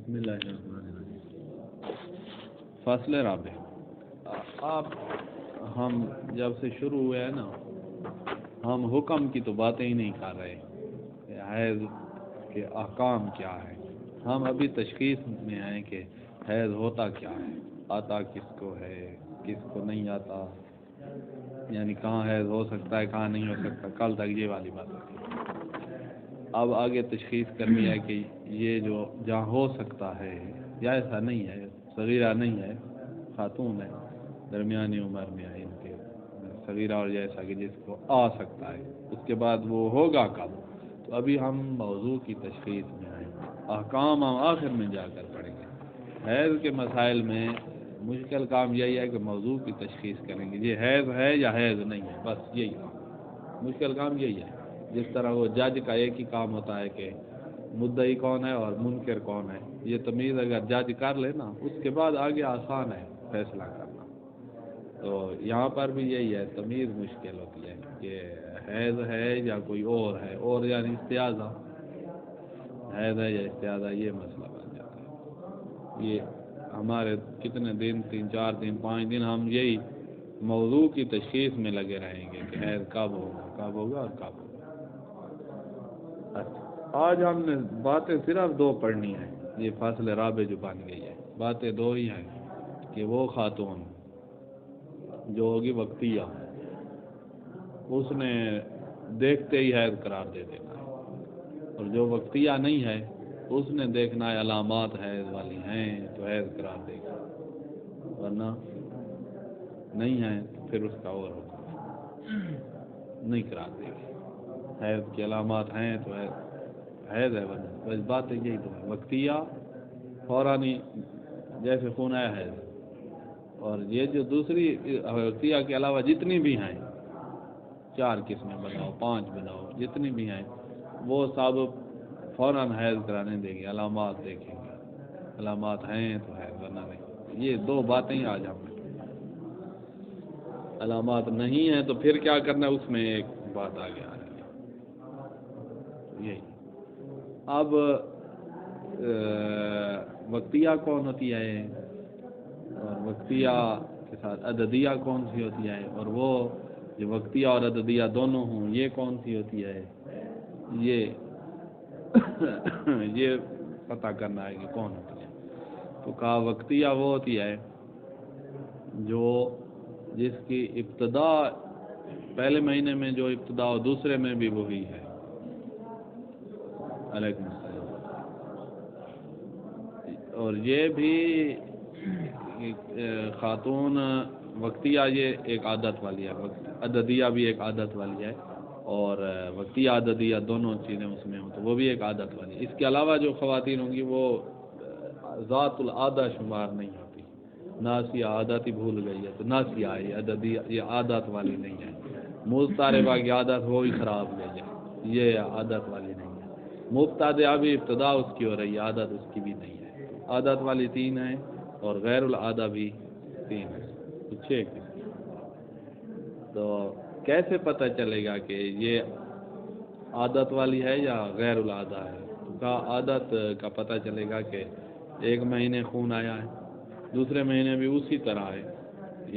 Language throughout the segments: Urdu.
بسم اللہ الرحمن الرحیم۔ فصل رابع۔ آپ ہم جب سے شروع ہوئے ہیں نا، ہم حکم کی تو باتیں ہی نہیں کر رہے کہ حیض کے احکام کیا ہے۔ ہم ابھی تشخیص میں ہیں کہ حیض ہوتا کیا ہے، آتا کس کو ہے، کس کو نہیں آتا، یعنی کہاں حیض ہو سکتا ہے کہاں نہیں ہو سکتا۔ کل تک یہ والی بات ہوتی ہے۔ اب آگے تشخیص کرنی ہے کہ یہ جو جہاں ہو سکتا ہے یا ایسا نہیں ہے، صغیرہ نہیں ہے، خاتون ہے، درمیانی عمر میں ہے، ان کے صغیرہ اور جیسا کہ جس کو آ سکتا ہے، اس کے بعد وہ ہوگا کب۔ تو ابھی ہم موضوع کی تشخیص میں ہیں، احکام ہم آخر میں جا کر پڑھیں گے۔ حیض کے مسائل میں مشکل کام یہی ہے کہ موضوع کی تشخیص کریں گے، یہ حیض ہے یا حیض نہیں ہے، بس یہی کام، مشکل کام یہی ہے۔ جس طرح وہ جج کا ایک ہی کام ہوتا ہے کہ مدعی کون ہے اور منکر کون ہے، یہ تمیز اگر جج کر لے نا، اس کے بعد آگے آسان ہے فیصلہ کرنا۔ تو یہاں پر بھی یہی ہے، تمیز مشکل ہوتی ہے کہ حیض ہے یا کوئی اور ہے، اور یعنی استعاذہ، حیض ہے یا استعاذہ، یہ مسئلہ بن جاتا ہے۔ یہ ہمارے کتنے دن، 3 4 دن 5 دن ہم یہی موضوع کی تشخیص میں لگے رہیں گے کہ حیض کب ہوگا اور کب ہوگا۔ آج ہم نے باتیں صرف 2 پڑھنی ہیں، یہ فصل رابع جو بن گئی ہے، باتیں 2 ہی ہیں کہ وہ خاتون جو ہوگی وقتیہ، اس نے دیکھتے ہی حیض قرار دے دینا ہے، اور جو وقتیہ نہیں ہے اس نے دیکھنا ہے علامات حیض والی ہیں تو حیض قرار دے گا، ورنہ نہیں ہے تو پھر اس کا اور ہوگا، نہیں قرار دے گی۔ حیض کی علامات ہیں تو حیض ہے، ورنہ بس بات یہی تو ہے۔ وقتیہ فوراً ہی جیسے خون آیا حیض، اور یہ جو دوسری وقتیہ کے علاوہ جتنی بھی ہیں، 4 قسمیں بناؤ 5 بناؤ، جتنی بھی ہیں وہ سب فوراً حیض کرانے دے گی، علامات دیکھیں گے، علامات ہیں تو حیض، ورنہ نہیں۔ یہ 2 باتیں ہی آج ہم نے، علامات نہیں ہیں تو پھر کیا کرنا ہے، اس میں ایک بات آگے آ رہی ہے یہی۔ اب وقتیہ کون ہوتی ہے، اور وقتیہ کے ساتھ عددیہ کون سی ہوتی ہے، اور وہ جو وقتیہ اور عددیہ دونوں ہوں یہ کون سی ہوتی ہے، یہ پتہ کرنا ہے کہ کون ہوتی ہے۔ تو کہا وقتیہ وہ ہوتی ہے جو جس کی ابتدا پہلے مہینے میں جو ابتدا ہو، دوسرے میں بھی وہی ہے۔ علیکم السلام۔ اور یہ بھی خاتون وقتیہ یہ ایک عادت والی ہے، عددیہ بھی ایک عادت والی ہے، اور وقتیہ عددیہ دونوں چیزیں اس میں ہوں تو وہ بھی ایک عادت والی ہے۔ اس کے علاوہ جو خواتین ہوں گی وہ ذات العادہ شمار نہیں ہوتی، ناسیہ عادت ہی بھول گئی ہے تو ناسیہ ہے، یہ عددیہ، یہ عادت والی نہیں ہے۔ مضطربہ کی عادت وہ ہی خراب گئی ہے، یہ عادت والی نہیں ہے۔ مبتدعہ بھی ابتدا اس کی ہو رہی ہے، عادت اس کی بھی نہیں ہے۔ عادت والی 3 ہیں اور غیر العادہ بھی 3 ہیں، تو 6 قسم۔ تو کیسے پتہ چلے گا کہ یہ عادت والی ہے یا غیر العادہ ہے؟ تو کہا عادت کا پتہ چلے گا کہ 1 مہینے خون آیا ہے، دوسرے مہینے بھی اسی طرح ہے،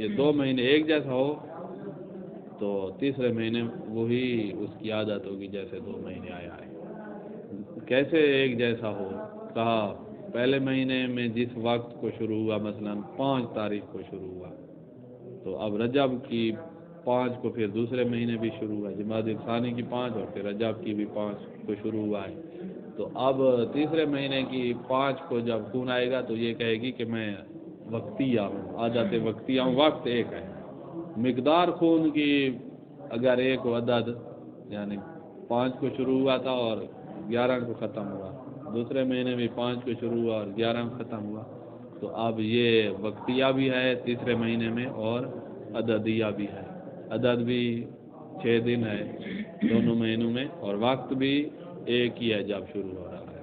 یہ 2 مہینے ایک جیسا ہو تو تیسرے مہینے وہی اس کی عادت ہوگی جیسے 2 مہینے آیا ہے۔ کیسے ایک جیسا ہو؟ کہا پہلے مہینے میں جس وقت کو شروع ہوا، مثلا 5 تاریخ کو شروع ہوا، تو اب رجب کی 5 کو پھر دوسرے مہینے بھی شروع ہوا، جمادی الثانی کی 5 اور پھر رجب کی بھی 5 کو شروع ہوا ہے، تو اب تیسرے مہینے کی 5 کو جب خون آئے گا تو یہ کہے گی کہ میں وقتیہ ہوں، عادت وقتیہ ہوں، وقت ایک ہے۔ مقدار خون کی اگر ایک عدد یعنی 5 کو شروع ہوا تھا اور 11 کو ختم ہوا، دوسرے مہینے بھی 5 کو شروع ہوا اور 11 کو ختم ہوا، تو اب یہ وقتیہ بھی ہے تیسرے مہینے میں اور عددیہ بھی ہے۔ عدد بھی 6 دن ہے دونوں مہینوں میں، اور وقت بھی ایک ہی ہے جب شروع ہو رہا ہے،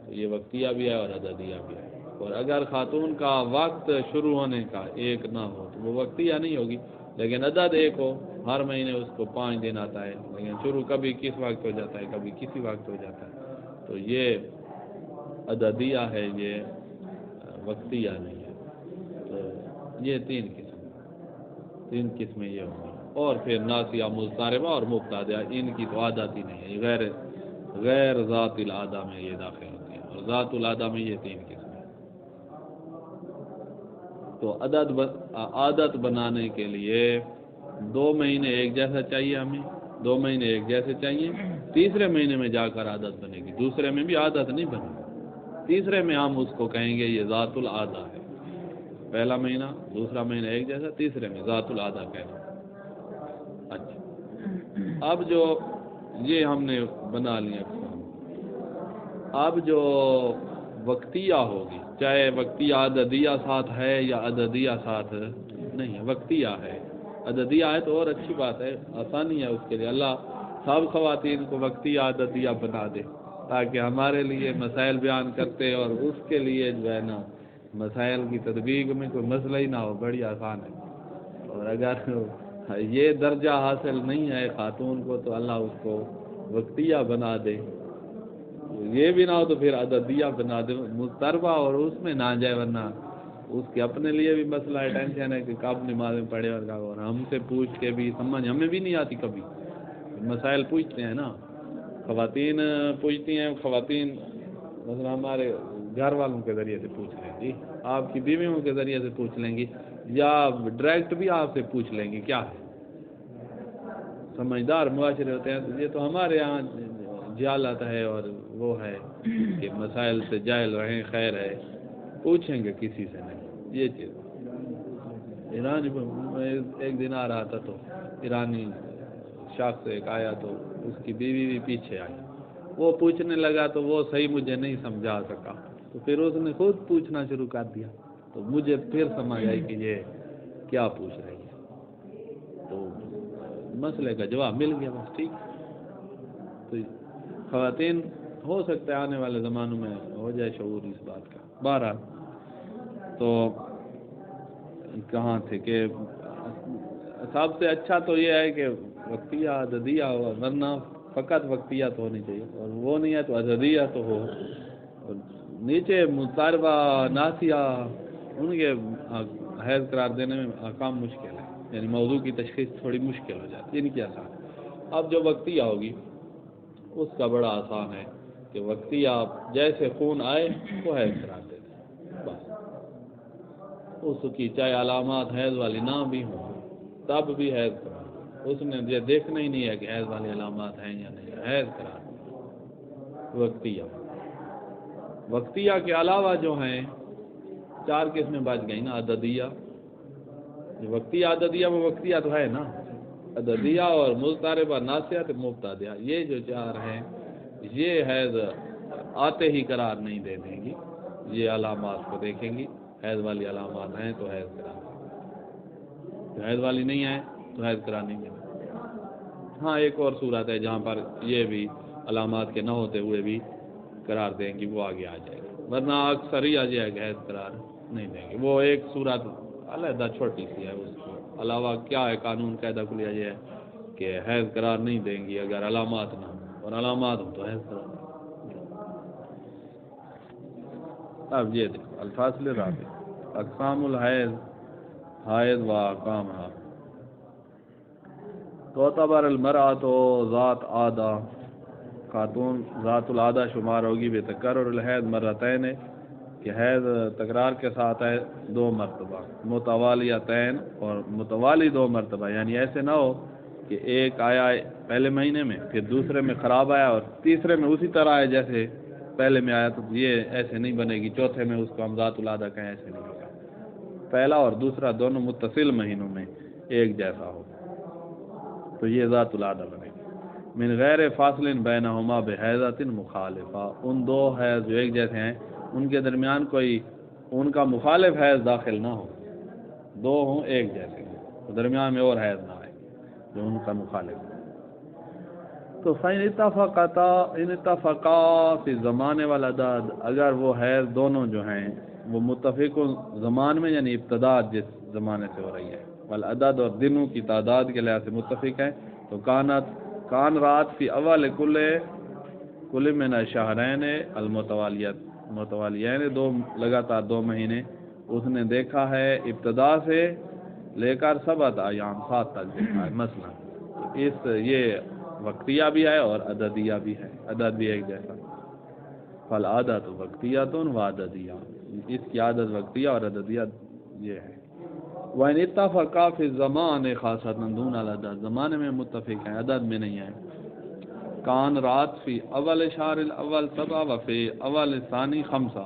تو یہ وقتیہ بھی ہے اور عددیہ بھی ہے۔ اور اگر خاتون کا وقت شروع ہونے کا ایک نہ ہو تو وہ وقتیہ نہیں ہوگی، لیکن عدد ایک ہو، ہر مہینے اس کو 5 دن آتا ہے، لیکن شروع کبھی کس وقت ہو جاتا ہے کبھی کسی وقت ہو جاتا ہے، تو یہ عددیہ ہے، یہ وقتیہ نہیں ہے۔ تو یہ تین قسمیں یہ ہوں گی، اور پھر ناسیہ، مضطربہ اور مبتدیہ، ان کی تو عادت ہی نہیں ہے، یہ غیر ذات العادہ میں یہ داخل ہوتی ہے، اور ذات العادہ میں یہ تین قسمیں۔ تو عادت بنانے کے لیے 2 مہینے ایک جیسا چاہیے ہمیں، 2 مہینے ایک جیسے چاہیے، تیسرے مہینے میں جا کر عادت بنے گی، دوسرے میں بھی عادت نہیں بنے گی، تیسرے میں ہم اس کو کہیں گے یہ ذات العادہ ہے۔ پہلا مہینہ، دوسرا مہینہ ایک جیسا، تیسرے میں ذات العادہ کہنا۔ اچھا، اب جو یہ ہم نے بنا لیا، اب جو وقتیہ ہوگی، چاہے وقتیہ عددیہ ساتھ ہے یا عددیہ ساتھ نہیں ہے، وقتیہ ہے، عددیہ ہے تو اور اچھی بات ہے، آسانی ہے اس کے لیے، اللہ سب خواتین کو وقتیہ عددیہ بنا دے تاکہ ہمارے لیے مسائل بیان کرتے، اور اس کے لیے جو ہے نا مسائل کی تطبیق میں کوئی مسئلہ ہی نہ ہو، بڑی آسان ہے۔ اور اگر یہ درجہ حاصل نہیں ہے خاتون کو تو اللہ اس کو وقتیہ بنا دے، یہ بھی نہ ہو تو پھر عددیہ بنا دے مضطربہ، اور اس میں نہ جائے، ورنہ اس کے اپنے لیے بھی مسئلہ ہے، ٹینشن ہے کہ کب نماز میں پڑھے، اور ہم سے پوچھ کے بھی سمجھ ہمیں بھی نہیں آتی، کبھی مسائل پوچھتے ہیں نا، خواتین پوچھتی ہیں، خواتین مثلا ہمارے گھر والوں کے ذریعے سے پوچھ لیں گی، آپ کی بیویوں کے ذریعے سے پوچھ لیں گی، یا ڈائریکٹ بھی آپ سے پوچھ لیں گی، کیا ہے، سمجھدار معاشرے ہوتے ہیں، یہ تو ہمارے یہاں جہالت ہے، اور وہ ہے کہ مسائل سے جاہل رہیں، خیر ہے، پوچھیں گے کسی سے نہیں، یہ چیز۔ ایرانی ایک دن آ رہا تھا تو ایرانی شخص ایک آیا تو اس کی بیوی بھی پیچھے آئی، وہ پوچھنے لگا تو وہ صحیح مجھے نہیں سمجھا سکا، تو پھر اس نے خود پوچھنا شروع کر دیا، تو مجھے پھر سمجھ آئی کہ یہ کیا پوچھ رہی ہے، تو مسئلے کا جواب مل گیا، بس ٹھیک۔ تو خواتین ہو سکتا ہے آنے والے زمانوں میں ہو جائے شعور اس بات کا۔ بہرحال تو کہاں تھے کہ سب سے اچھا تو یہ ہے کہ وقتیہ عددیہ ہو، ورنہ فقط وقتیہ تو ہونی چاہیے، اور وہ نہیں ہے تو عددیہ تو ہو، اور نیچے مضطربہ، ناسیہ، ان کے حیض قرار دینے میں کام مشکل ہے، یعنی موضوع کی تشخیص تھوڑی مشکل ہو جاتی ہے، ان کی آسان ہے۔ اب جو وقتیہ ہوگی اس کا بڑا آسان ہے کہ وقتیہ جیسے خون آئے وہ حیض قرار دے دیں، بس اس کی چاہے علامات حیض والی نہ بھی ہوں تب بھی حیض قرار دے، اس نے یہ دیکھنا ہی نہیں ہے کہ حیض والی علامات ہیں یا نہیں، حیض قرار دے۔ وقتیہ کے علاوہ جو ہیں 4 قسمیں بچ گئی نا، عددیہ، وقتیہ عددیہ، وہ وقتیہ تو ہے نا، عددیہ اور مضطربہ، ناسیہ، مبتدیہ، یہ جو 4 ہیں یہ حیض آتے ہی قرار نہیں دے دیں گی، یہ علامات کو دیکھیں گی، حیض والی علامات ہیں تو حیض قرار دیں گی، حیض والی نہیں ہے تو حیض قرار نہیں دیں گے۔ ہاں ایک اور صورت ہے جہاں پر یہ بھی علامات کے نہ ہوتے ہوئے بھی قرار دیں گی، وہ آگے آ جائے گی، ورنہ اکثر ہی آ جائے گا حیض قرار نہیں دیں گے، وہ ایک صورت علیحدہ چھوٹی سی ہے، اس کو علاوہ کیا ہے قانون قاعدہ کلیہ یہ ہے کہ حیض قرار نہیں دیں گی اگر علامات نہ ہوں، اور علامات ہوں تو حیض قرار دیں گی۔ اب یہ دیکھو الفاظل رابع، اقسام الحیض، حائض و احکامها، تعتبر المرأۃ ذات عادہ، خاتون ذات العادہ شمار ہوگی بتکرر الحیض مرتین، کہ حیض تکرار کے ساتھ ہے 2 مرتبہ، متوالیتین، اور متوالی 2 مرتبہ، یعنی ایسے نہ ہو کہ ایک آیا پہلے مہینے میں، پھر دوسرے میں خراب آیا، اور تیسرے میں اسی طرح آیا جیسے پہلے میں آیا، تو یہ ایسے نہیں بنے گی، چوتھے میں اس کو ہم ذات العادہ کہیں، ایسے نہیں ہوگا، پہلا اور دوسرا دونوں متصل مہینوں میں ایک جیسا ہو تو یہ ذات العادہ بنے گی۔ من غیر فاصل بینہما بحیضۃ مخالفہ، ان 2 حیض جو ایک جیسے ہیں ان کے درمیان کوئی ان کا مخالف حیض داخل نہ ہو، 2 ہوں ایک جیسے ہوں تو درمیان میں اور حیض نہ آئے جو ان کا مخالف ہے۔ تو فَإِنِ اتفقا فی الزمان والعدد، اگر وہ حیض دونوں جو ہیں وہ متفق زمان میں، یعنی ابتدا جس زمانے سے ہو رہی ہے، والعدد، اور دنوں کی تعداد کے لحاظ سے متفق ہیں، تو کان رات فی اول کل من الشہرین المتوالیت، متوالی یعنی لگاتار 2 مہینے اس نے دیکھا ہے، ابتدا سے لے کر 7 ایام 7 تک دیکھا ہے مثلا، یہ وقتیہ بھی ہے اور عددیہ بھی ہے، عدد بھی ایک جیسا. فالعادت وقتیۃ و عددیہ، اس کی عادت وقتیہ اور عددیہ یہ ہے. وَإِنِ اتَّفَقَا فِي الزَّمَانِ خَاصَّةً دُونَ الْعَدَدِ، زمانے میں متفق ہیں، عدد میں نہیں ہے. کان رات فی اول شہر الاول 7 و فی اول ثانی 5،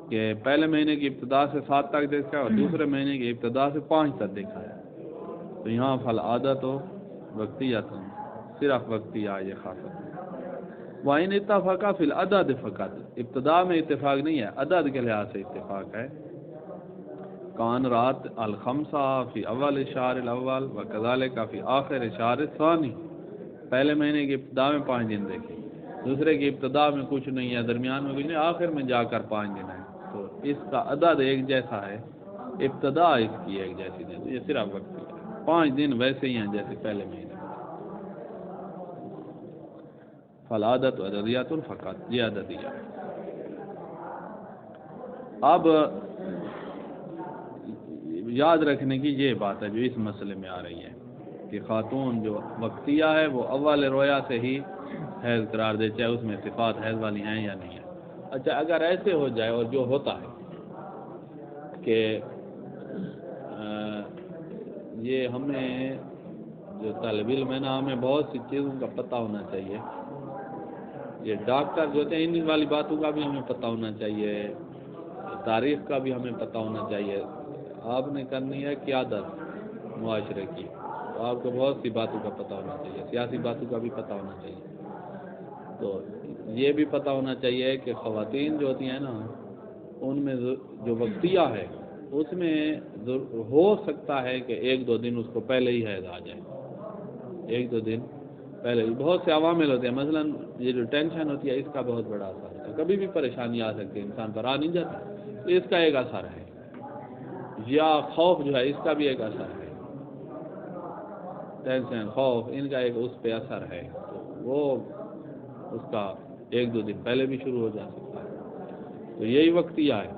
کہ پہلے مہینے کی ابتدا سے 7 تک دیکھا ہے اور دوسرے مہینے کی ابتدا سے 5 تک دیکھا ہے. تو یہاں فالعادت وقتیۃ، صرف وقتیہ یہ خاص ہے. وَإِنِ اتَّفَقَا فِي الْعَدَدِ فقط، ابتدا میں اتفاق نہیں ہے، عدد کے لحاظ سے اتفاق ہے. کان رات الخمسہ فی اول شہر الاول وکذالک فی آخر شہر الثانی، پہلے مہینے کی ابتدا میں 5 دن دیکھے، دوسرے کی ابتدا میں کچھ نہیں ہے، درمیان میں کچھ نہیں، آخر میں جا کر 5 دن ہے. تو اس کا عدد ایک جیسا ہے، ابتدا اس کی ایک جیسی نہیں، یہ صرف وقتی ہے. 5 دن ویسے ہی ہیں جیسے پہلے مہینے. فالعادت عددیۃ فقط، یہ عددیہ. اب یاد رکھنے کی یہ بات ہے جو اس مسئلے میں آ رہی ہے کہ خاتون جو وقتیہ ہے وہ اول رویا سے ہی حیض قرار دے، چاہے اس میں صفات حیض والی ہیں یا نہیں ہیں. اچھا اگر ایسے ہو جائے، اور جو ہوتا ہے کہ یہ ہمیں جو طالب علم ہے نا، ہمیں بہت سی چیزوں کا پتہ ہونا چاہیے. یہ ڈاکٹر جو ہوتے ہیں ان والی باتوں کا بھی ہمیں پتہ ہونا چاہیے، تاریخ کا بھی ہمیں پتہ ہونا چاہیے. آپ نے کرنی ہے قیادت معاشرے کی، تو آپ کو بہت سی باتوں کا پتہ ہونا چاہیے، سیاسی باتوں کا بھی پتہ ہونا چاہیے. تو یہ بھی پتہ ہونا چاہیے کہ خواتین جو ہوتی ہیں نا، ان میں جو وقتیہ ہے اس میں ہو سکتا ہے کہ 1-2 دن اس کو پہلے ہی حیض آ جائے، 1-2 دن پہلے. بہت سے عوامل ہوتے ہیں، مثلا یہ جو ٹینشن ہوتی ہے اس کا بہت بڑا اثر ہوتا ہے، کبھی بھی پریشانی آ سکتی ہے، انسان پر آ نہیں جاتی، اس کا ایک اثر ہے. یا خوف جو ہے اس کا بھی ایک اثر ہے، ٹینشن خوف ان کا ایک اس پہ اثر ہے، تو وہ اس کا 1-2 دن پہلے بھی شروع ہو جا سکتا ہے. تو یہی وقتیہ ہے.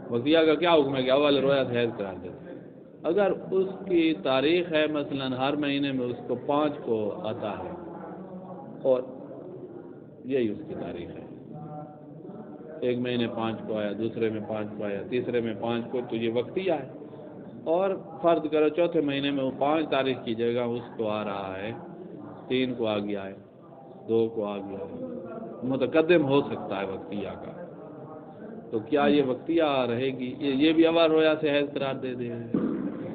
وقتیہ کا کیا حکم ہے کہ اول رویا سے حیض قرار دیتے. اگر اس کی تاریخ ہے مثلا ہر مہینے میں اس کو 5 کو آتا ہے اور یہی اس کی تاریخ ہے، ایک مہینے 5 کو آیا، دوسرے میں 5 کو آیا، تیسرے میں 5 کو، تو یہ وقتیہ ہے. اور فرض کرو چوتھے مہینے میں وہ 5 تاریخ کی جگہ اس کو آ رہا ہے 3 کو آ گیا ہے، 2 کو آ گیا ہے، متقدم ہو سکتا ہے وقتیہ کا. تو کیا یہ وقتیہ رہے گی؟ یہ بھی اول رویا سے حیض قرار دے دے.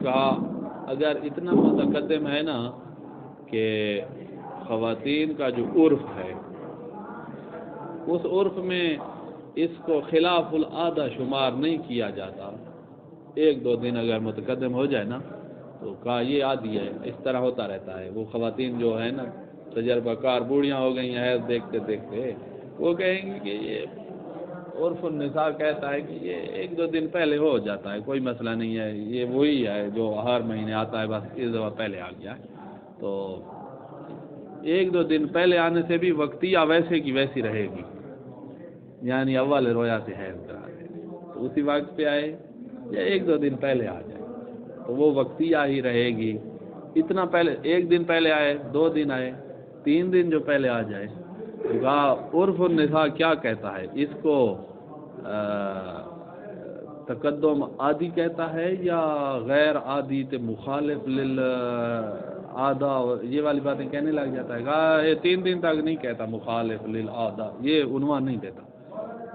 کہا اگر اتنا متقدم ہے نا کہ خواتین کا جو عرف ہے اس عرف میں اس کو خلاف العادہ شمار نہیں کیا جاتا، 1-2 دن اگر متقدم ہو جائے نا تو کہا یہ عادی ہے، اس طرح ہوتا رہتا ہے. وہ خواتین جو ہے نا تجربہ کار بوڑھیاں ہو گئی ہیں حیض دیکھتے دیکھتے، وہ کہیں گی کہ یہ عرف النساء کہتا ہے کہ یہ 1-2 دن پہلے ہو جاتا ہے، کوئی مسئلہ نہیں ہے، یہ وہی ہے جو ہر مہینے آتا ہے، بس اس دفعہ پہلے آ گیا. تو 1-2 دن پہلے آنے سے بھی وقتیہ ویسے کی ویسی رہے گی، یعنی اول رویا سے حیض قرار دے. تو اسی وقت پہ آئے یا 1-2 دن پہلے آ جائے تو وہ وقتیہ ہی رہے گی. اتنا پہلے 1 دن پہلے آئے، 2 دن آئے، 3 دن جو پہلے آ جائے، عرف النساء کیا کہتا ہے اس کو تقدم عادی کہتا ہے یا غیر عادی تے مخالف للعادہ، یہ والی باتیں کہنے لگ جاتا ہے. کہا یہ 3 دن تک نہیں کہتا مخالف للعادہ، یہ عنوان نہیں دیتا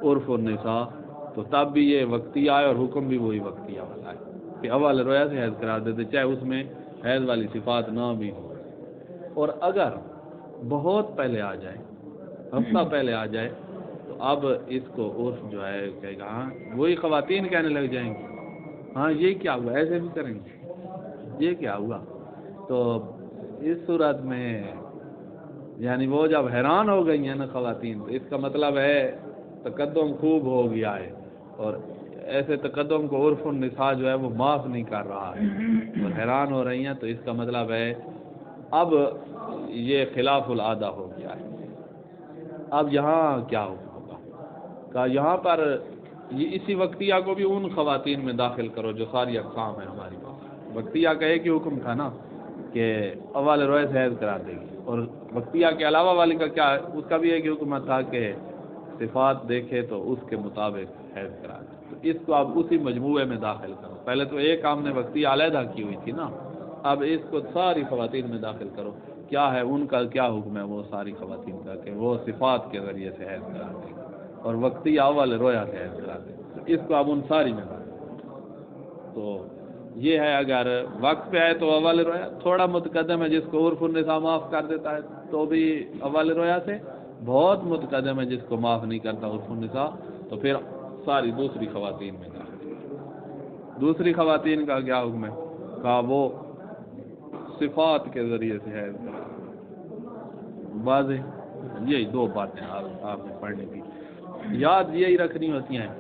عرف النساء. تو تب بھی یہ وقتیہ آئے اور حکم بھی وہی وقتیہ والا ہے کہ اول رویا سے حیض قرار دیتے، چاہے اس میں حیض والی صفات نہ بھی ہو. اور اگر بہت پہلے آ جائے، ہفتہ پہلے آ جائے، تو اب اس کو عرف جو ہے کہے گا، ہاں وہی خواتین کہنے لگ جائیں گی، ہاں یہ کیا ہوا، ایسے بھی کریں گے، یہ کیا ہوا. تو اس صورت میں یعنی وہ جب حیران ہو گئی ہیں نا خواتین، تو اس کا مطلب ہے تقدم خوب ہو گیا ہے، اور ایسے تقدم کو عرف النساء جو ہے وہ معاف نہیں کر رہا ہے اور حیران ہو رہی ہیں، تو اس کا مطلب ہے اب یہ خلاف العادہ ہو گیا ہے. اب یہاں کیا ہوگا؟ کہ یہاں پر یہ اسی وقتیہ کو بھی ان خواتین میں داخل کرو جو ساری اقسام ہیں ہماری پاس. وقتیہ کا ایک ہی حکم تھا نا کہ اول روئے سے حیض کرا دے گی, اور وقتیہ کے علاوہ والی کا کیا, اس کا بھی ایک ہی حکم تھا کہ صفات دیکھے تو اس کے مطابق حیض کرا دے. تو اس کو اب اسی مجموعے میں داخل کرو. پہلے تو ایک کام نے وقتیہ علیحدہ کی ہوئی تھی نا, اب اس کو ساری خواتین میں داخل کرو. کیا ہے ان کا کیا حکم ہے وہ ساری خواتین کا, کہ وہ صفات کے ذریعے سے حیض کرا دے اور وقتی اول رویا سے حیض کرا دے. اس کو اب ان ساری میں داخل کرو. تو یہ ہے, اگر وقت پہ آئے تو اول رویا, تھوڑا متقدم ہے جس کو عرف النساء معاف کر دیتا ہے تو بھی اول رویا سے, بہت متقدم ہے جس کو معاف نہیں کرتا عرف النساء تو پھر ساری دوسری خواتین میں داخل. دوسری خواتین کا کیا حکم ہے, کہ وہ صفات کے ذریعے سے ہے واضح. یہی دو باتیں آپ نے پڑھنی تھی, یاد یہی رکھنی ہوتی ہیں,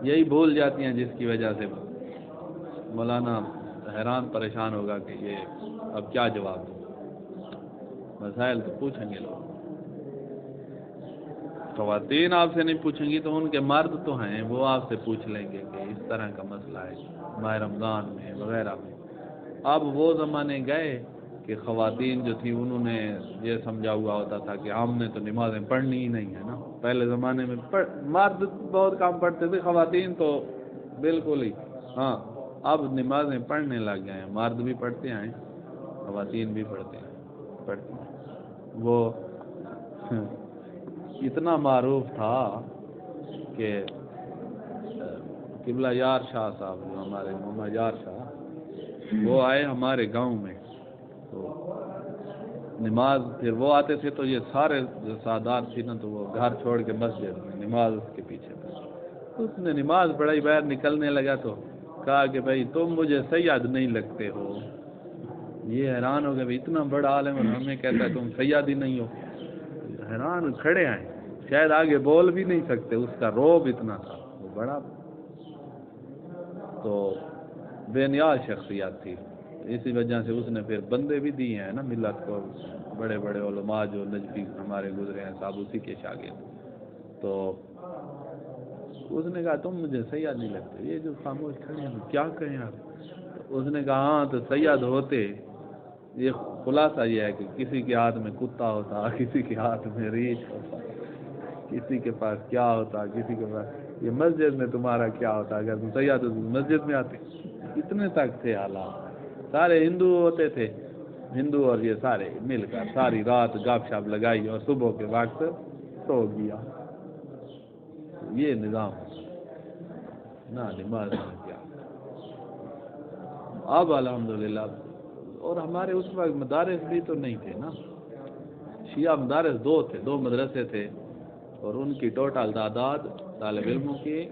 یہی بھول جاتی ہیں, جس کی وجہ سے مولانا حیران پریشان ہوگا کہ یہ اب کیا جواب دوں. مسائل تو پوچھیں گے لوگ, خواتین آپ سے نہیں پوچھیں گی تو ان کے مرد تو ہیں, وہ آپ سے پوچھ لیں گے کہ اس طرح کا مسئلہ ہے ماہ رمضان میں وغیرہ میں. اب وہ زمانے گئے کہ خواتین جو تھیں انہوں نے یہ سمجھا ہوا ہوتا تھا کہ ہم نے تو نمازیں پڑھنی ہی نہیں ہے نا. پہلے زمانے میں مرد بہت کام پڑھتے تھے, خواتین تو بالکل ہی. ہاں اب نمازیں پڑھنے لگ گئے ہیں, مرد بھی پڑھتے ہیں خواتین بھی پڑھتے ہیں. وہ اتنا معروف تھا کہ قبلہ یار شاہ صاحب جو ہمارے محمد یار شاہ, وہ آئے ہمارے گاؤں میں, تو نماز پھر وہ آتے تھے تو یہ سارے جو سادات تھی نا تو وہ گھر چھوڑ کے مسجد میں نماز اس کے پیچھے پہ. اس نے نماز پڑھائی, باہر نکلنے لگا تو کہا کہ بھائی تم مجھے سید نہیں لگتے ہو. یہ حیران ہو گئے, بھائی اتنا بڑا عالم اور ہمیں کہتا ہے تم سید ہی نہیں ہو. حیران کھڑے ہیں, شاید آگے بول بھی نہیں سکتے, اس کا روب اتنا تھا. وہ بڑا تو بے نیاز شخصیت تھی, اسی وجہ سے اس نے پھر بندے بھی دیے ہیں نا ملت کو, بڑے بڑے علماء جو نجفی ہمارے گزرے ہیں صاحب اسی کے شاگرد. تو اس نے کہا تم مجھے سید نہیں لگتے. یہ جو خاموش کھڑے ہیں کیا کہیں آپ. اس نے کہا ہاں تو سید ہوتے. یہ خلاصہ یہ ہے کہ کسی کے ہاتھ میں کتا ہوتا, کسی کے ہاتھ میں ریچھ ہوتا, کسی کے پاس کیا ہوتا, کسی کے پاس یہ مسجد میں تمہارا کیا ہوتا اگر تم سید مسجد میں آتے. اتنے تک تھے حالات. سارے ہندو ہوتے تھے, ہندو اور یہ سارے مل کر ساری رات گپ شپ لگائی اور صبح کے وقت سو گیا. یہ نظام نہ نماز میں کیا. اب الحمدللہ, اور ہمارے اس وقت مدارس بھی تو نہیں تھے نا, شیعہ مدارس دو تھے, دو مدرسے تھے, اور ان کی ٹوٹل تعداد طالب علموں کی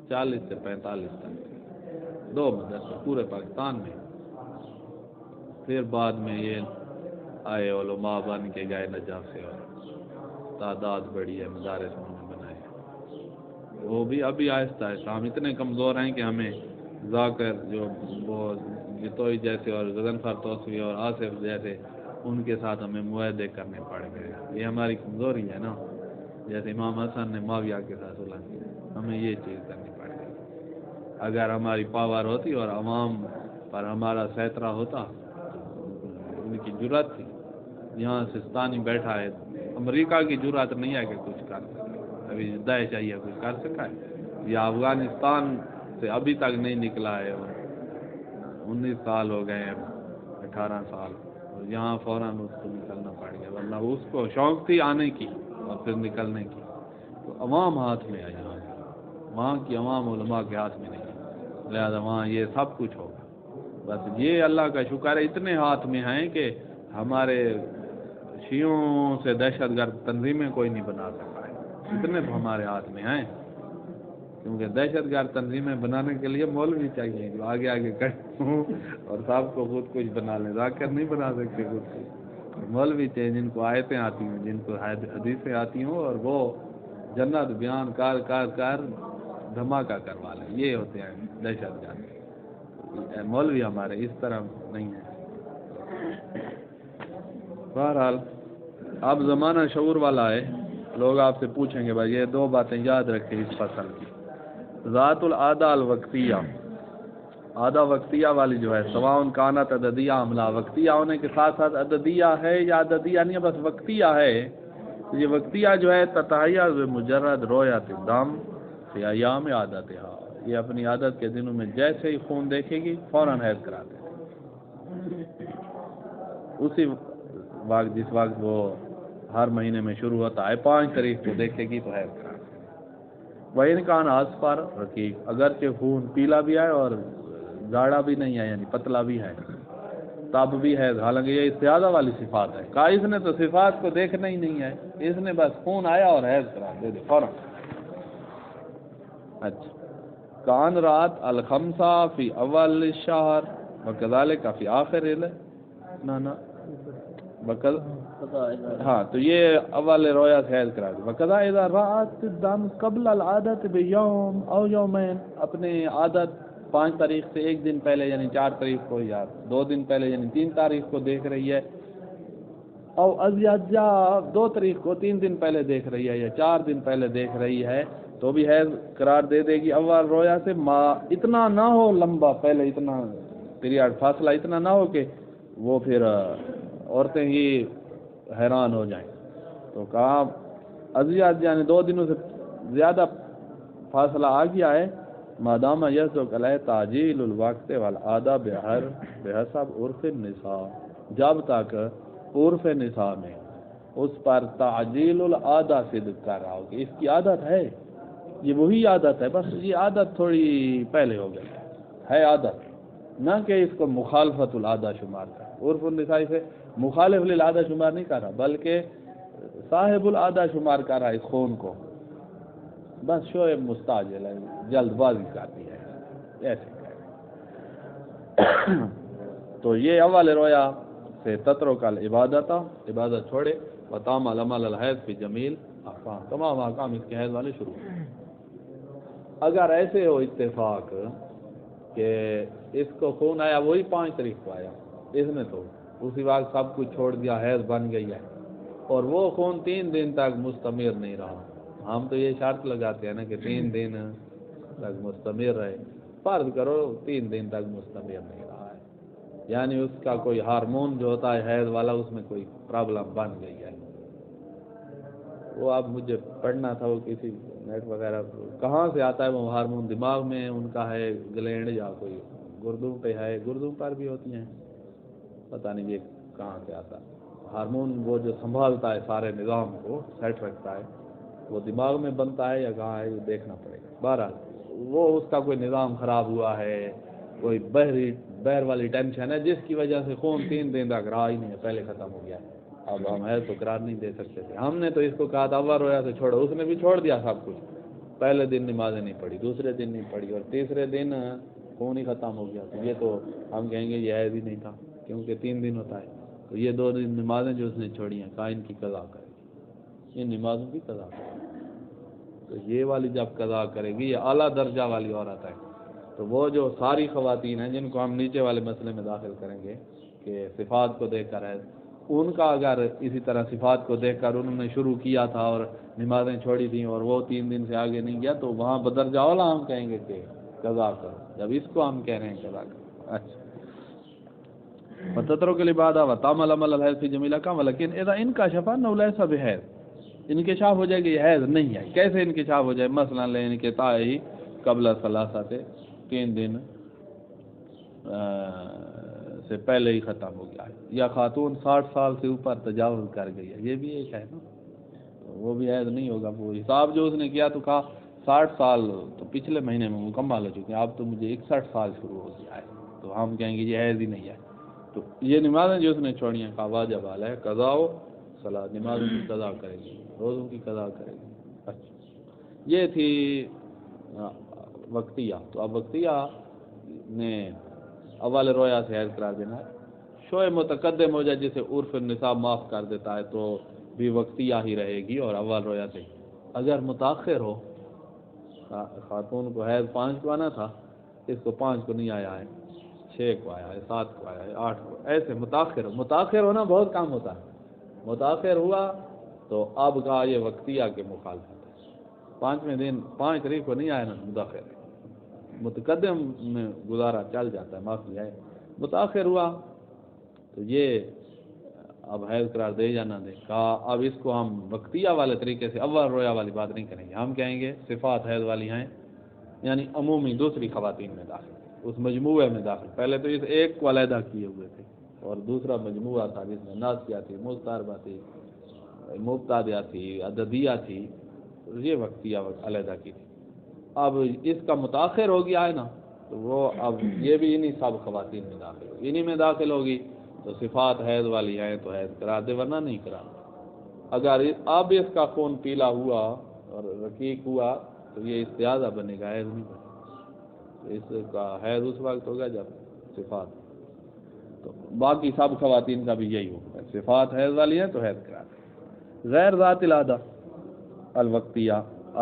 40 سے 45 تک تھی. دو مدرسے پورے پاکستان میں. پھر بعد میں یہ آئے علماء بن کے گئے نجف سے, اور تعداد بڑی ہے, مدارس انہوں نے بنائے. وہ بھی ابھی آہستہ آہستہ, ہم اتنے کمزور ہیں کہ ہمیں ذاکر جو وہ جتوئی جیسے اور غضنفر توسوی اور آصف جیسے ان کے ساتھ ہمیں معاہدے کرنے پڑ گئے. یہ ہماری کمزوری ہے نا, جیسے امام حسن نے معاویہ کے ساتھ صلح کی, ہمیں یہ چیز کرنی پڑ گئی. اگر ہماری پاور ہوتی اور عوام پر ہمارا سیطرہ ہوتا, ان کی جرات تھی. یہاں سستانی بیٹھا ہے, امریکہ کی جرات نہیں ہے کہ کچھ کر سکے. ابھی داعش چاہیے کچھ کر سکا ہے, یا افغانستان سے ابھی تک نہیں نکلا ہے, 19 سال ہو گئے ہیں, 18 سال, اور یہاں فوراً اس کو نکلنا پڑ گیا. ورنہ اس کو شوق تھی آنے کی اور پھر نکلنے کی. تو عوام ہاتھ میں ہے, یہاں وہاں کی عوام علماء کے ہاتھ میں نہیں, لہذا وہاں یہ سب کچھ ہوگا. بس یہ اللہ کا شکر ہے اتنے ہاتھ میں ہیں کہ ہمارے شیعوں سے دہشت گرد تنظیمیں کوئی نہیں بنا سکا ہے. اتنے ہمارے ہاتھ میں ہیں, کیونکہ دہشت گرد تنظیمیں بنانے کے لیے مولوی چاہیے جو آگے آگے کھڑے ہوں اور سب کو خود کچھ بنا لیں. ذاکر نہیں بنا سکتے خود کچھ. مولوی چاہیے جن کو آیتیں آتی ہوں, جن کو حدیثیں آتی ہوں, اور وہ جنت بیان کر دھماکہ کروا لیں. یہ ہوتے ہیں دہشت گرد. مولوی ہمارے اس طرح نہیں ہے. بہرحال اب زمانہ شعور والا ہے, لوگ آپ سے پوچھیں گے بھائی یہ دو باتیں یاد رکھیں اس فصل کی، ذات العادہ الوقتیہ، آدھا وقتیہ والی جو ہے سواء کانت عددیہ عملہ، وقتیہ ہونے کے ساتھ ساتھ عددیہ ہے یا عددیہ نہیں ہے بس وقتیہ ہے، تو یہ وقتیہ جو ہے تتحیز بمجرد رؤیت الدم فی ایام عادتہا، یہ اپنی عادت کے دنوں میں جیسے ہی خون دیکھے گی فوراً حیض کرا دے گی، اسی وقت جس وقت وہ ہر مہینے میں شروع ہوتا ہے 5 تاریخ کو دیکھے گی تو حیض کرا دے گی۔ وَإِنْ كَانَ أَصْفَرَ رقیق، اگرچہ خون پیلا بھی ہے اور گاڑھا بھی نہیں ہے یعنی پتلا بھی ہے تب بھی ہے، حالانکہ یہ استعاذہ والی صفات ہے، کہا اس نے تو صفات کو دیکھنا ہی نہیں ہے، اس نے بس خون آیا اور حیض کرا دے فوراً۔ اچھا، کان رات الخمسہ فی اول الشہر وکذالک فی آخر نا ہاں تو یہ اول رویا سے حیض کرا دے، وکذا اذا رات الدم قبل العادت بیوم او یومین، اپنے عادت 5 تاریخ سے ایک دن پہلے یعنی 4 تاریخ کو یا 2 دن پہلے یعنی 3 تاریخ کو دیکھ رہی ہے، او ازیاد یا 2 تاریخ کو 3 دن پہلے دیکھ رہی ہے یا 4 دن پہلے دیکھ رہی ہے تو بھی حیض قرار دے دے گی اول رویا سے، اتنا نہ ہو لمبا، پہلے اتنا پیریڈ فاصلہ اتنا نہ ہو کہ وہ پھر عورتیں ہی حیران ہو جائیں، تو کہا ازیاد یعنی 2 دنوں سے زیادہ فاصلہ آ گیا ہے، مادام یسق علیہ تعجیل الوقت والعادہ بحسب عرف النساء، جب تک عرف نساء میں اس پر تعجیل العادہ صدق کر رہا ہو کہ اس کی عادت ہے، یہ وہی عادت ہے، بس یہ عادت تھوڑی پہلے ہو گئی ہے عادت، نہ کہ اس کو مخالفت العادہ شمار کر، عرف النساء سے مخالف للعادہ شمار نہیں کر رہا بلکہ صاحب العادہ شمار کر رہا ہے اس خون کو، بس شوئے مستعجل ہے، جلد بازی کرتی ہے ایسے تو یہ اول رویا سے تترک العبادت، عبادت چھوڑے، وتام العمل الحیض فی جمیل احکام، تمام احکام اس کے حیض والے شروع۔ اگر ایسے ہو اتفاق کہ اس کو خون آیا وہی 5 تاریخ کو آیا، اس نے تو اسی وقت سب کچھ چھوڑ دیا، حیض بن گئی ہے، اور وہ خون 3 دن تک مستمر نہیں رہا، ہم تو یہ شرط لگاتے ہیں نا کہ 3 دن تک مستمر رہے، فرض کرو 3 دن تک مستمر نہیں رہا ہے، یعنی اس کا کوئی ہارمون جو ہوتا ہے حیض والا اس میں کوئی پرابلم بن گئی ہے، وہ اب مجھے پڑھنا تھا وہ کسی نیٹ وغیرہ کہاں سے آتا ہے وہ ہارمون، دماغ میں ان کا ہے گلینڈ یا کوئی گردوں پہ ہے، گردوں پر بھی ہوتی ہیں، پتہ نہیں یہ کہاں سے آتا ہے ہارمون، وہ جو سنبھالتا ہے سارے نظام کو سیٹ رکھتا ہے، وہ دماغ میں بنتا ہے یا کہاں ہے یہ دیکھنا پڑے گا، بہرحال وہ اس کا کوئی نظام خراب ہوا ہے، کوئی بہر والی ٹینشن ہے جس کی وجہ سے خون 3 دن تک رہا ہی نہیں ہے، پہلے ختم ہو گیا ہے، اب ہم ہے تو قرار نہیں دے سکتے تھے، ہم نے تو اس کو کہا تھا اول رویا سے چھوڑو، اس نے بھی چھوڑ دیا سب کچھ، پہلے دن نمازیں نہیں پڑھی، دوسرے دن نہیں پڑھی، اور تیسرے دن خون ہی ختم ہو گیا، تو یہ تو ہم کہیں گے یہ حیض ہی نہیں تھا کیونکہ 3 دن ہوتا ہے، تو یہ 2 دن نمازیں جو اس نے چھوڑی ہیں کہا ان کی قضا کرے گی، ان نمازوں کی قضا کرے گی، تو یہ والی جب قضا کرے گی یہ اعلیٰ درجہ والی عورت ہے، تو وہ جو ساری خواتین ہیں جن کو ہم نیچے والے مسئلے میں داخل کریں گے کہ صفات کو دیکھ کر ہے، ان کا اگر اسی طرح صفات کو دیکھ کر انہوں نے شروع کیا تھا اور نمازیں چھوڑی تھیں اور وہ 3 دن سے آگے نہیں گیا تو وہاں بدرجہ اولا ہم کہیں گے کہ قضا کرو، جب اس کو ہم کہہ رہے ہیں قضا کرو۔ اچھا، فتترک العبادہ وتعمل عمل الحیض فی جمیل احکام، لیکن اذا انکشف انہ لیس بحیض، انکشاف ہو جائے کہ یہ حیض نہیں ہے، کیسے انکشاف ہو جائے، مثلا لینے کے تاہی قبل ثلاثہ سے 3 دن سے پہلے ہی ختم ہو گیا ہے، یا خاتون 60 سال سے اوپر تجاوز کر گئی ہے، یہ بھی ایک ہے نا، وہ بھی حیض نہیں ہوگا، وہ حساب جو اس نے کیا تو کہا 60 سال تو پچھلے مہینے میں مکمل ہو چکے ہیں، اب تو مجھے 61 سال شروع ہو گیا ہے، تو ہم کہیں گے یہ حیض ہی نہیں ہے، تو یہ نمازیں جو اس نے چھوڑی ہیں کہا واجب علیہ قضا و صلاۃ، نمازوں کی قضا کرے گی، روزوں کی قضا کرے گی۔ اچھا، یہ تھی وقتیہ، تو اب وقتیہ نے اول رویا سے حیض قرار دینا ہے، شوئے متقدم ہو جائے جسے عرف النساء معاف کر دیتا ہے تو بھی وقتیہ ہی رہے گی اور اول رویا سے، اگر متاخر ہو، خاتون کو حیض 5 کو آنا تھا، اس کو 5 کو نہیں آیا ہے، 6 کو آیا ہے، 7 کو آیا ہے، 8 کو، ایسے متاخر ہونا بہت کام ہوتا ہے، متاخر ہوا تو اب کہا یہ وقتیہ کے مخالفت ہے، 5ویں دن 5 تاریخ کو نہیں آیا نا متاخر، متقدم میں گزارا چل جاتا ہے، معافی ہے، متاخر ہوا تو یہ اب حیض قرار دے یا نہ دے، کہا اب اس کو ہم وقتیہ والے طریقے سے اول رویا والی بات نہیں کریں گے، ہم کہیں گے صفات حیض والی ہیں، یعنی عمومی دوسری خواتین میں داخل، اس مجموعے میں داخل، پہلے تو اس ایک کو علیحدہ کیے ہوئے تھے اور دوسرا مجموعہ تھا جس میں ناسیہ تھی، مستعربہ تھی، مبتدیہ تھی، عددیہ تھی، یہ وقتیہ علیحدہ کی تھی۔ اب اس کا متاخر ہو گیا ہے نا، تو وہ اب یہ بھی انہی سب خواتین میں داخل ہوگی، انہی میں داخل ہوگی، تو صفات حیض والی ہیں تو حیض قرار دے، ورنہ نہیں قرار دے۔ اگر اب اس کا خون پیلا ہوا اور رقیق ہوا تو یہ استحاضہ بنے گا، حیض نہیں بنے گا، اس کا حیض اس وقت ہوگا جب صفات، تو باقی سب خواتین کا بھی یہی ہوگا، صفات حیض والی ہیں تو حیض قرار دے۔ غیر ذات العادہ الوقتیہ،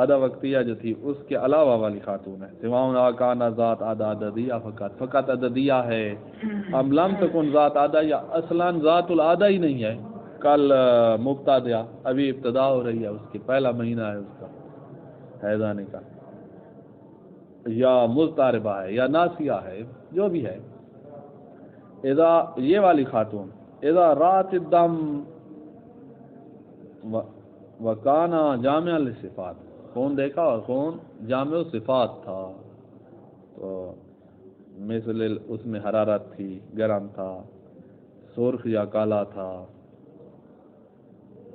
آدھا وقتیہ جو تھی اس کے علاوہ والی خاتون ہے، سواؤن آکانا ذات آدھا عددیہ فقط عددیہ ہے، ام لم تکن ذات آدھا، یا اصلاً ذات العادہ ہی نہیں ہے، کل مبتدیہ ابھی ابتدا ہو رہی ہے، اس کے پہلا مہینہ ہے اس کا حیض آنے کا، یا مضطربہ ہے یا ناسیہ ہے، جو بھی ہے، اذا یہ والی خاتون اذا رات الدم وکانا جامع الصفات، خون دیکھا اور خون جامع صفات تھا، تو مثل اس میں حرارت تھی، گرم تھا، سرخ یا کالا تھا،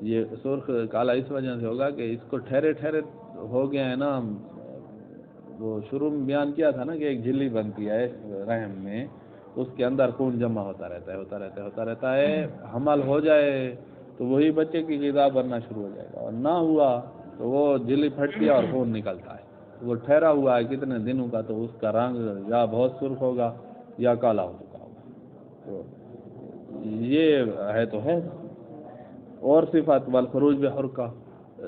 یہ سرخ کالا اس وجہ سے ہوگا کہ اس کو ٹھہرے ٹھہرے ہو گیا ہے نا، وہ شروع میں بیان کیا تھا نا کہ ایک جھلی بنتی ہے رحم میں، اس کے اندر خون جمع ہوتا رہتا ہے، حمل ہو جائے تو وہی بچے کی غذا بننا شروع ہو جائے گا، اور نہ ہوا تو وہ جھلی پھٹتی ہے اور خون نکلتا ہے، وہ ٹھہرا ہوا ہے کتنے دنوں کا، تو اس کا رنگ یا بہت سرخ ہوگا یا کالا ہو چکا ہوگا، تو یہ ہے تو ہے۔ اور صفات والخروج بحرقہ،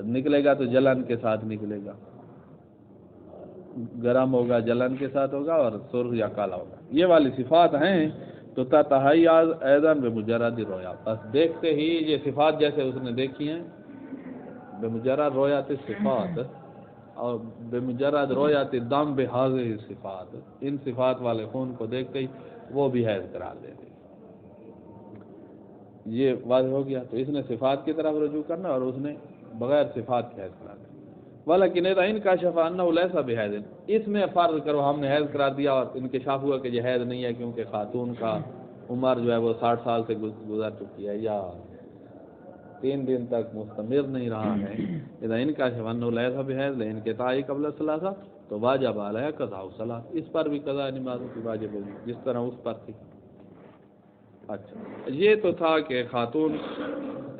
نکلے گا تو جلن کے ساتھ نکلے گا، گرم ہوگا جلن کے ساتھ ہوگا اور سرخ یا کالا ہوگا، یہ والی صفات ہیں، تو تتحی ایضاً بمجرد رویا، بس دیکھتے ہی یہ صفات جیسے اس نے دیکھی ہیں، بمجرد رویات صفات اور بمجرد رویات دم بہذه صفات، ان صفات والے خون کو دیکھتے ہی وہ بھی حیض قرار دے دے، یہ واضح ہو گیا۔ تو اس نے صفات کی طرف رجوع کرنا اور اس نے بغیر صفات کے حیض قرار دیا، ولیکن اذا انکشف انہ لیس بحیض، اس میں فرض کرو ہم نے حیض قرار دیا اور انکشاف ہوا کہ یہ حیض نہیں ہے کیونکہ خاتون کا عمر جو ہے وہ 60 سال سے گزر چکی ہے یا 3 دن تک مستمر نہیں رہا ہے، اذا انکشف انہ لیس بحیض لانقطاع قبل الصلاۃ، تو واجب علیہ قضاء الصلاۃ، اس پر بھی قضاء نماز کی واجب ہوگی جس طرح اس پر تھی۔ اچھا، یہ تو تھا کہ خاتون،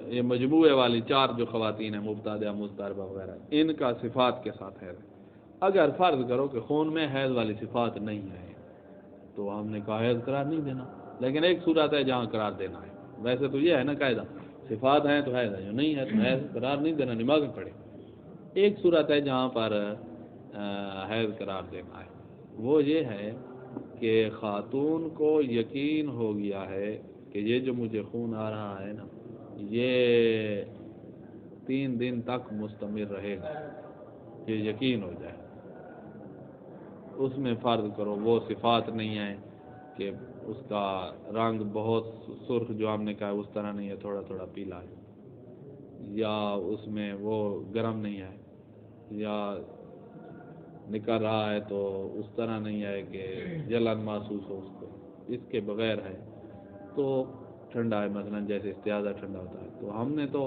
یہ مجموعے والی 4 جو خواتین ہیں، مبتدیہ، مضطربہ وغیرہ، ان کا صفات کے ساتھ حیض، اگر فرض کرو کہ خون میں حیض والی صفات نہیں ہے تو ہم نے کہا حیض قرار نہیں دینا، لیکن ایک صورت ہے جہاں قرار دینا ہے، ویسے تو یہ ہے نا قاعدہ، صفات ہیں تو حیض ہے، جو نہیں ہے تو حیض قرار نہیں دینا، نماز میں پڑھے۔ ایک صورت ہے جہاں پر حیض قرار دینا ہے، وہ یہ ہے کہ خاتون کو یقین ہو گیا ہے کہ یہ جو مجھے خون آ رہا ہے نا، یہ 3 دن تک مستمر رہے گا، یہ یقین ہو جائے، اس میں فرض کرو وہ صفات نہیں ہے کہ اس کا رنگ بہت سرخ جو ہم نے کہا اس طرح نہیں ہے، تھوڑا تھوڑا پیلا ہے، یا اس میں وہ گرم نہیں ہے، یا نکل رہا ہے تو اس طرح نہیں ہے کہ جلن محسوس ہو اس کو، اس کے بغیر ہے تو ٹھنڈا ہے، مثلا جیسے استحاضہ ٹھنڈا ہوتا ہے، تو ہم نے تو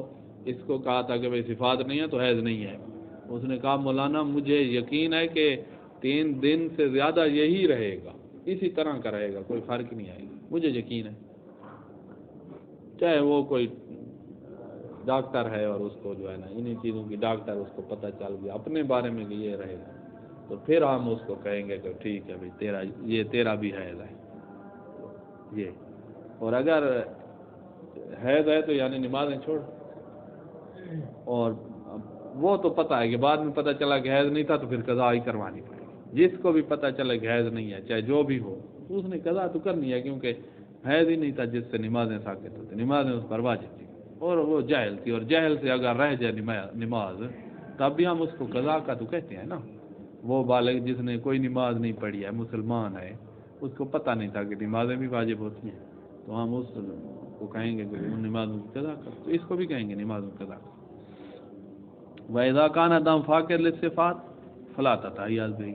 اس کو کہا تھا کہ بھئی صفات نہیں ہے تو حیض نہیں ہے، اس نے کہا مولانا مجھے یقین ہے کہ 3 دن سے زیادہ یہی رہے گا، اسی طرح کا رہے گا، کوئی فرق نہیں آئے گا، مجھے یقین ہے، چاہے وہ کوئی ڈاکٹر ہے اور اس کو جو ہے نا انہی چیزوں کی ڈاکٹر اس کو پتہ چل گیا اپنے بارے میں کہ یہ رہے گا، تو پھر ہم اس کو کہیں گے کہ ٹھیک ہے بھائی تیرا بھی حیض ہے یہ، اور اگر حیض ہے تو یعنی نمازیں چھوڑ، اور وہ تو پتہ ہے کہ بعد میں پتہ چلا کہ حیض نہیں تھا تو پھر قضا ہی کروانی پڑے گی، جس کو بھی پتہ چلے کہ حیض نہیں ہے چاہے جو بھی ہو اس نے قضا تو کرنی ہے، کیونکہ حیض ہی نہیں تھا جس سے نمازیں ساقط ہوتی، نمازیں اس پر واجب تھی، اور وہ جاہل تھی، اور جاہل سے اگر رہ جائے نماز تب بھی ہم اس کو قضا کا تو کہتے ہیں نا. وہ بالغ جس نے کوئی نماز نہیں پڑھی ہے، مسلمان ہے، اس کو پتہ نہیں تھا کہ نمازیں بھی واجب ہوتی ہیں، تو ہم اس کو کہیں گے کہ ان نمازوں کی قضا کر، تو اس کو بھی کہیں گے نمازوں کی قضا کر. وَإِذَا كَانَ دَمْ فَاقِرٌ لِلصِّفَاتِ فَلَا تَتَحَيَّزْ بِهِ،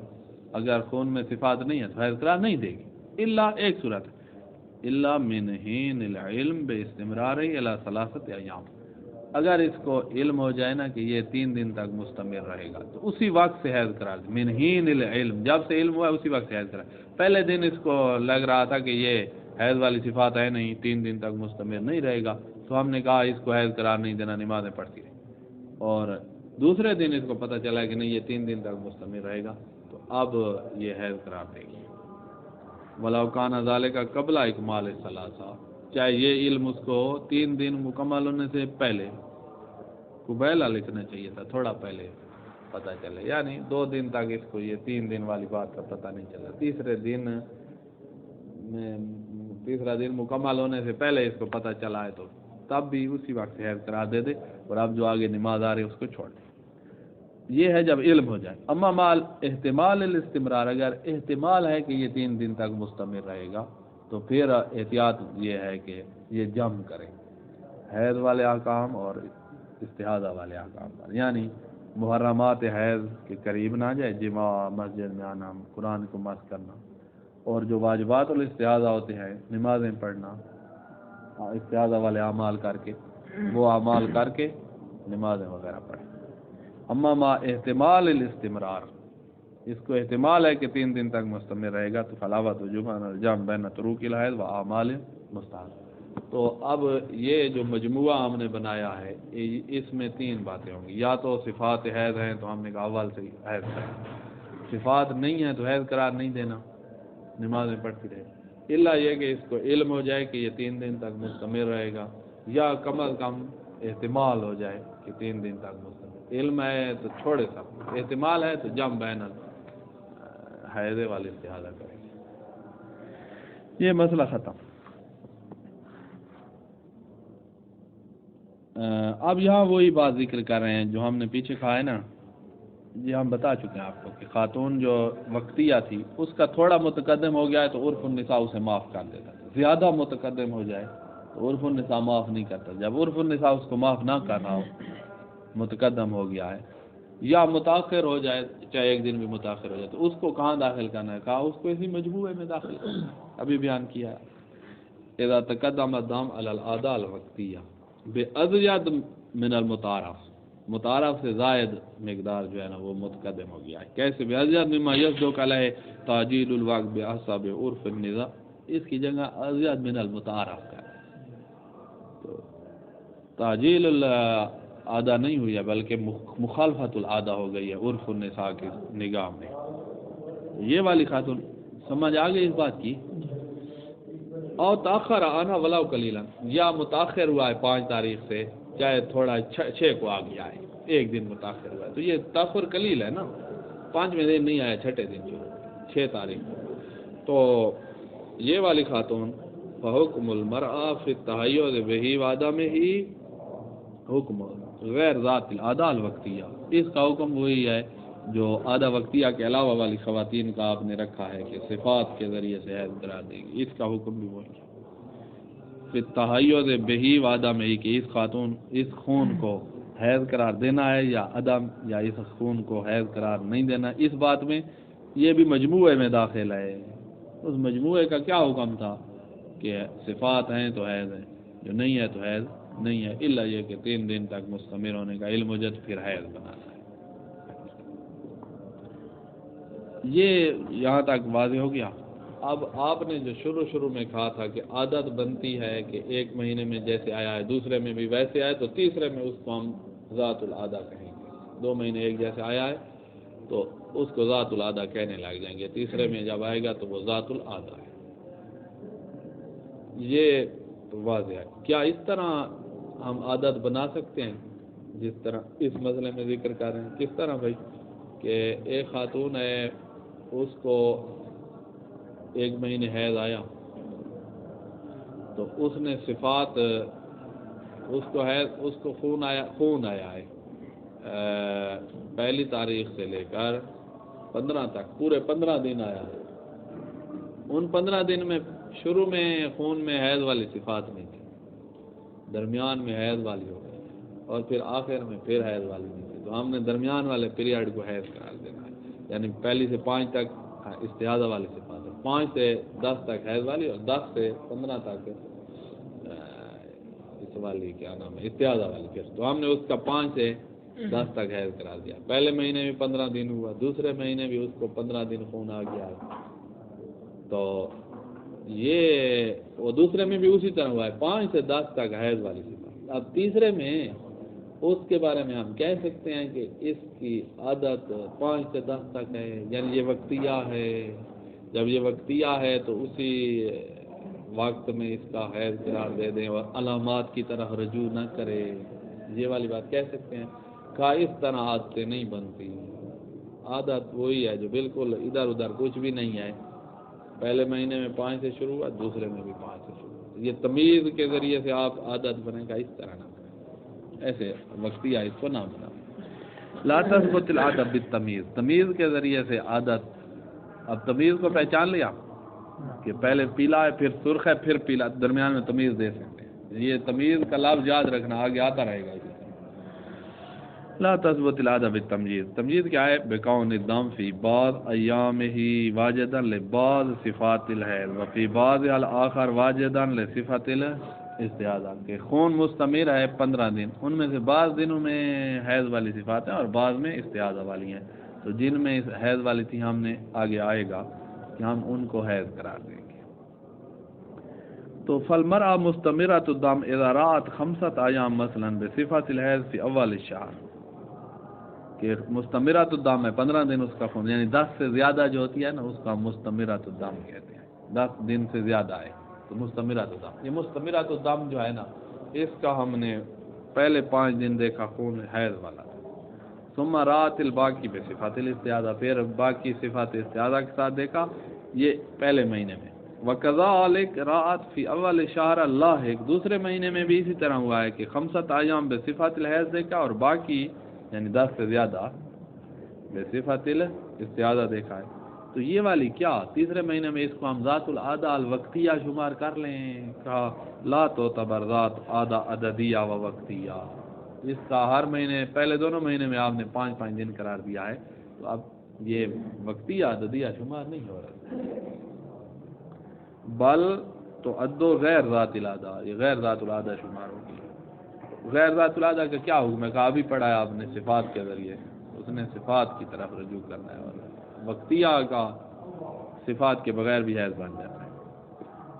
اگر خون میں صفات نہیں ہے تو حیض قرار نہیں دے گی، الا ایک صورت ہے، الا من حین العلم باستمرار الی ثلاثۃ ایام، اگر اس کو علم ہو جائے نا کہ یہ 3 دن تک مستمر رہے گا تو اسی وقت سے حیض قرار دے. من حین العلم، جب سے علم ہوا اسی وقت سے حیض قرار. پہلے دن اس کو لگ رہا تھا کہ یہ حیض والی صفات ہے نہیں، 3 دن تک مستمر نہیں رہے گا، تو ہم نے کہا اس کو حیض قرار نہیں دینا، نمازیں پڑھتی رہے. اور دوسرے دن اس کو پتہ چلا کہ نہیں یہ 3 دن تک مستمر رہے گا، تو اب یہ حیض قرار دے گی. وَلَوْ كَانَ ذَلِكَ قَبْلَ اِكْمَالِ الثَّلَاثَةِ، چاہے یہ علم اس کو 3 دن مکمل ہونے سے پہلے، قبیلہ لکھنا چاہیے تھا، تھوڑا پہلے پتہ چلے، یعنی 2 دن تک اس کو یہ 3 دن والی بات کا پتہ نہیں چلا، تیسرا دن مکمل ہونے سے پہلے اس کو پتہ چلا ہے تو تب بھی اسی وقت سے حیض قرار دے دے، اور اب جو آگے نماز آ رہی ہے اس کو چھوڑ دے. یہ ہے جب علم ہو جائے. اما مال احتمال الاستمرار، اگر احتمال ہے کہ یہ 3 دن تک مستمر رہے گا تو پھر احتیاط یہ ہے کہ یہ جمع کرے حیض والے احکام اور استحاضہ والے احکام پر، یعنی محرمات حیض کے قریب نہ جائے، جماع، مسجد میں آنا، قرآن کو مس کرنا، اور جو واجبات الاستحاضہ ہوتے ہیں، نمازیں پڑھنا، استحاضہ والے اعمال کر کے، وہ اعمال کر کے نمازیں وغیرہ پڑھیں. اما ما احتمال الاستمرار، اس کو احتمال ہے کہ 3 دن تک مستمر رہے گا، تو فلاوت وجوبان الجمع بین تروک الحیض و اعمال مستحب. تو اب یہ جو مجموعہ ہم نے بنایا ہے اس میں 3 باتیں ہوں گی، یا تو صفات حیض ہیں تو ہم نے کہا اول سے حیض قرار، صفات نہیں ہیں تو حیض قرار نہیں دینا، نمازیں پڑھتی رہے. الا یہ کہ اس کو علم ہو جائے کہ یہ 3 دن تک مستمر رہے گا، یا کم از کم احتمال ہو جائے کہ 3 دن تک مستمر. علم ہے تو چھوڑے سب، احتمال ہے تو جمع بین حیض والی استحاضہ کریں گے. یہ مسئلہ ختم. اب یہاں وہی بات ذکر کر رہے ہیں جو ہم نے پیچھے کہا ہے نا، یہ ہم بتا چکے ہیں آپ کو کہ خاتون جو وقتیہ تھی اس کا تھوڑا متقدم ہو گیا ہے تو عرف النساء اسے معاف کر دیتا ہے، زیادہ متقدم ہو جائے تو عرف النساء معاف نہیں کرتا. جب عرف النساء اس کو معاف نہ کر رہا ہو، متقدم ہو گیا ہے یا متاخر ہو جائے، چاہے 1 دن بھی متاخر ہو جائے، تو اس کو کہاں داخل کرنا ہے؟ کہا اس کو اسی مجموعے میں داخل کرنا ہے، ابھی بیان کیا ہے. اذا تقدم الدم علی العادہ الوقتیہ بأزید من المتعارف، متعارف سے زائد مقدار جو ہے نا وہ متقدم ہو گیا ہے. کیسے؟ بأزید مما یصدق علیہ تعجیل الوقت بحسب عرف النساء، اس کی جگہ ازید من المتعارف کا ہے، تو تعجیل العادہ نہیں ہوئی ہے بلکہ مخالفت العادہ ہو گئی ہے عرف النساء کی نگاہ میں. یہ والی خاتون سمجھ آ گئی اس بات کی. اور تاخر آنا ولو قلیلا، یا متاخر ہوا ہے 5 تاریخ سے، چاہے تھوڑا 6 کو آ گیا ہے، 1 دن متاخر ہوا ہے، تو یہ تاخر قلیل ہے نا، 5ویں دن نہیں آیا، 6 دن جو 6 تاریخ کو. تو یہ والی خاتون فحکم المرأة فی التحیض بہ وعدمہ ہی حکم غیر ذات العادہ الوقتیہ، اس کا حکم وہی ہے جو آدھا وقتیہ کے علاوہ والی خواتین کا آپ نے رکھا ہے کہ صفات کے ذریعے سے حیض قرار دے گی، اس کا حکم بھی وہی ہے. پھر تحیض بہی وعدہ میں ہی کہ اس خاتون اس خون کو حیض قرار دینا ہے یا عدم، یا اس خون کو حیض قرار نہیں دینا، اس بات میں یہ بھی مجموعے میں داخل ہے. اس مجموعے کا کیا حکم تھا کہ صفات ہیں تو حیض ہے، جو نہیں ہے تو حیض نہیں ہے، الا یہ کہ 3 دن تک مستمر ہونے کا علم ہو جائے تو پھر حیض بنانا ہے. یہ یہاں تک واضح ہو گیا. اب آپ نے جو شروع میں کہا تھا کہ عادت بنتی ہے کہ 1 مہینے میں جیسے آیا ہے دوسرے میں بھی ویسے آئے، تو تیسرے میں اس کو ہم ذات العادہ کہیں گے. 2 مہینے ایک جیسے آیا ہے تو اس کو ذات العادہ کہنے لگ جائیں گے، تیسرے میں جب آئے گا تو وہ ذات العادہ ہے. یہ واضح ہے. کیا اس طرح ہم عادت بنا سکتے ہیں جس طرح اس مسئلے میں ذکر کر رہے ہیں؟ کس طرح بھائی؟ کہ ایک خاتون ہے، اس کو 1 مہینے حیض آیا تو اس نے صفات اس کو خون آیا ہے پہلی تاریخ سے لے کر 15 تک، پورے 15 دن آیا ہے۔ ان 15 دن میں شروع میں خون میں حیض والی صفات نہیں تھی، درمیان میں حیض والی ہو گئی، اور پھر آخر میں پھر حیض والی نہیں تھی، تو ہم نے درمیان والے پیریڈ کو حیض قرار دینا ہے، یعنی پہلی سے 5 تک استحاضہ والی صفات ہے، 5 سے 10 تک حیض والی، اور 10 سے 15 تک اس والی کیا نام ہے استحاضہ والی۔ پھر تو ہم نے اس کا 5 سے 10 تک حیض قرار دیا۔ پہلے مہینے میں 15 دن ہوا، دوسرے مہینے بھی اس کو 15 دن خون آ گیا ہے، تو یہ وہ دوسرے میں بھی اسی طرح ہوا ہے 5 سے 10 تک حیض والی صفات۔ اب تیسرے میں اس کے بارے میں ہم کہہ سکتے ہیں کہ اس کی عادت 5 سے 10 تک ہے، یعنی یہ وقتیہ ہے، جب یہ وقتیہ ہے تو اسی وقت میں اس کا حیض قرار دے دیں اور علامات کی طرح رجوع نہ کرے، یہ والی بات کہہ سکتے ہیں۔ کہ اس طرح عادتیں نہیں بنتی، عادت وہی ہے جو بالکل ادھر ادھر کچھ بھی نہیں ہے، پہلے مہینے میں 5 سے شروع ہوا، دوسرے میں بھی 5 سے شروع ہوا۔ یہ تمیز کے ذریعے سے آپ عادت بنے گا، اس طرح نہ بنے، ایسے وقتیہ اس کو نہ بنا۔ لا تثبت العادت بالتمیز، تمیز کے ذریعے سے عادت۔ اب تمیز کو پہچان لیا کہ پہلے پیلا ہے پھر سرخ ہے پھر پیلا، درمیان میں تمیز دے سکتے ہیں، یہ تمیز کا لفظ یاد رکھنا، آگے آتا رہے گا۔ لا تثبت العادت بالتمييز، تمييز کیا ہے؟ بكون الدم في بعض ايامه واجدا لبعض صفات الحيض وفي بعض الاخر واجدا لصفات الاستحاضہ، کہ خون مستمر ہے 15 دن، ان میں سے بعض دنوں میں حیض والی صفات ہیں اور بعض میں استحاضہ والی ہیں، تو جن میں حیض والی تھی ہم نے آگے آئے گا کہ ہم ان کو حیض قرار دیں گے۔ تو فالمرأة مستمرة الدم اذا رأت 5 ايام مثلا بصفات الحيض في اول الشهر، کہ مستمرات الدم ہے 15 دن اس کا خون، یعنی 10 سے زیادہ جو ہوتی ہے نا اس کا مستمرات الدم کہتے ہیں، 10 دن سے زیادہ ہے تو مستمرات الدم۔ یہ مستمرات الدم جو ہے نا اس کا ہم نے پہلے 5 دن دیکھا خون حیض والا تھا، ثم رات الباقی بصفات الاستحاضہ، پھر باقی صفات استحاضہ کے ساتھ دیکھا، یہ پہلے مہینے میں۔ وکذالک رات فی اول شہر اللاحق، دوسرے مہینے میں بھی اسی طرح ہوا ہے کہ 5 ایام بصفات الحیض دیکھا اور باقی یعنی 10 سے زیادہ بصفت الاستحاضہ دیکھا ہے۔ تو یہ والی کیا تیسرے مہینے میں اس کو ہم ذات العادہ الوقتیہ شمار کر لیں، کہا لا تعتبر ذات عادہ عددیہ و وقتیہ، اس کا ہر مہینے پہلے دونوں مہینے میں آپ نے 5 دن قرار دیا ہے، تو اب یہ وقتیہ عددیہ شمار نہیں ہو رہا، بل تو عدو غیر ذات العادہ، یہ غیر ذات العادہ شمار ہوگی۔ غیر ذات العادہ کا کیا حکم ہے؟ کہا ابھی پڑھا ہے آپ نے، صفات کے ذریعے اس نے صفات کی طرف رجوع کرنا ہے، اور وقتیہ کا صفات کے بغیر بھی حیض بن جاتا ہے۔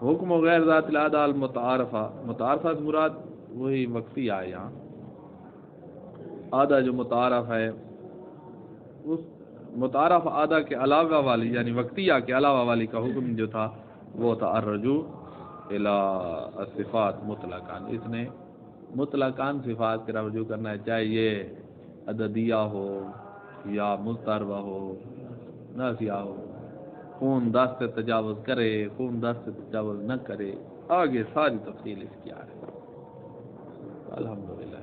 حکم غیر ذات العادہ المتعارفہ، متعارفہ سے مراد وہی وقتیہ ہے، یہاں عادہ جو متعارف ہے، اس متعارف عادہ کے علاوہ والی یعنی وقتیہ کے علاوہ والی کا حکم جو تھا وہ تھا الرجوع الی الصفات مطلقاً، اس نے مطلقاً صفات کی رجوع کرنا ہے، چاہے یہ عددیہ ہو یا مضطربہ ہو نافیہ ہو، خون 10 سے تجاوز کرے خون 10 سے تجاوز نہ کرے، آگے ساری تفصیل اس کی آ رہی ہے۔ الحمدللہ۔